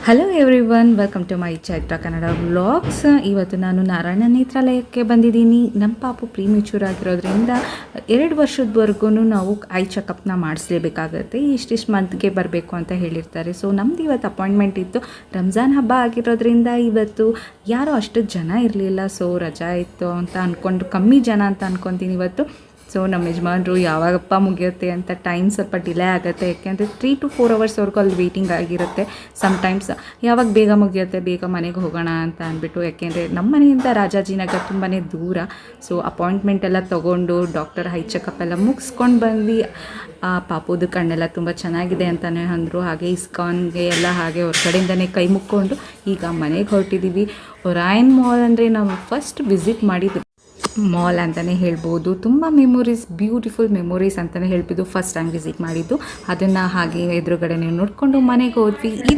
Hello everyone, welcome to my Chaitra Kannada vlogs. ಇವತ್ತು ನಾನು ನಾರಾಯಣ ನೇತ್ರಾಲಯಕ್ಕೆ ಬಂದಿದ್ದೀನಿ. ನಮ್ಮ ಪಾಪು ಪ್ರೀಮೆಚೂರ್ ಆಗಿರೋದ್ರಿಂದ 2 ವರ್ಷದವರೆಗೂ ನಾವು ಐ ಚೆಕಪ್ನ ಮಾಡಿಸ್ಲೇಬೇಕಾಗತ್ತೆ. ಇಷ್ಟಿಷ್ಟು ಮಂತ್ಗೆ ಬರಬೇಕು ಅಂತ ಹೇಳಿರ್ತಾರೆ. ಸೊ ನಮ್ದು ಇವತ್ತು ಅಪಾಯಿಂಟ್ಮೆಂಟ್ ಇತ್ತು. ರಂಜಾನ್ ಹಬ್ಬ ಆಗಿರೋದ್ರಿಂದ ಇವತ್ತು ಯಾರೂ ಅಷ್ಟು ಜನ ಇರಲಿಲ್ಲ. ಸೊ ರಜಾ ಇತ್ತು ಅಂತ ಅಂದ್ಕೊಂಡು ಕಮ್ಮಿ ಜನ ಅಂತ ಅಂದ್ಕೊತೀನಿ ಇವತ್ತು. ಸೊ ನಮ್ಮ ಯಜಮಾನ್ರು ಯಾವಾಗಪ್ಪ ಮುಗಿಯುತ್ತೆ ಅಂತ ಟೈಮ್ ಸ್ವಲ್ಪ ಡಿಲೇ ಆಗುತ್ತೆ. ಯಾಕೆಂದರೆ 3 to 4 ಅವರ್ಸ್ವರೆಗೂ ಅಲ್ಲಿ ವೇಟಿಂಗ್ ಆಗಿರುತ್ತೆ. ಸಮ್ಟೈಮ್ಸ್ ಯಾವಾಗ ಬೇಗ ಮುಗಿಯುತ್ತೆ, ಬೇಗ ಮನೆಗೆ ಹೋಗೋಣ ಅಂತ ಅಂದ್ಬಿಟ್ಟು. ಯಾಕೆಂದರೆ ನಮ್ಮ ಮನೆಯಿಂದ ರಾಜಾಜಿನಗರ್ ತುಂಬಾ ದೂರ. ಸೊ ಅಪಾಯಿಂಟ್ಮೆಂಟ್ ಎಲ್ಲ ತೊಗೊಂಡು ಡಾಕ್ಟರ್ ಐ ಚೆಕಪ್ ಎಲ್ಲ ಮುಗಿಸ್ಕೊಂಡು ಬಂದು ಆ ಪಾಪುದು ಕಣ್ಣೆಲ್ಲ ತುಂಬ ಚೆನ್ನಾಗಿದೆ ಅಂತಲೇ ಅಂದರು. ಹಾಗೆ ಇಸ್ಕಾನ್ಗೆ ಎಲ್ಲ ಹಾಗೆ ಹೊರಗಡೆಯಿಂದನೇ ಕೈ ಮುಕ್ಕೊಂಡು ಈಗ ಮನೆಗೆ ಹೊರಟಿದ್ದೀವಿ. ಒರಾಯನ್ ಮಾಲ್ ಅಂದರೆ ನಾವು ಫಸ್ಟ್ ವಿಸಿಟ್ ಮಾಡಿದ್ದು ಮಾಲ್ ಅಂತಲೇ ಹೇಳ್ಬೋದು. ತುಂಬ ಮೆಮೊರೀಸ್, ಬ್ಯೂಟಿಫುಲ್ ಮೆಮೊರೀಸ್ ಅಂತಲೇ ಹೇಳ್ಬೋದು. ಫಸ್ಟ್ ಟೈಮ್ ವಿಸಿಟ್ ಮಾಡಿದ್ದು ಅದನ್ನು ಹಾಗೆ ಎದುರುಗಡೆ ನೋಡಿಕೊಂಡು ಮನೆಗೆ ಹೋದ್ವಿ.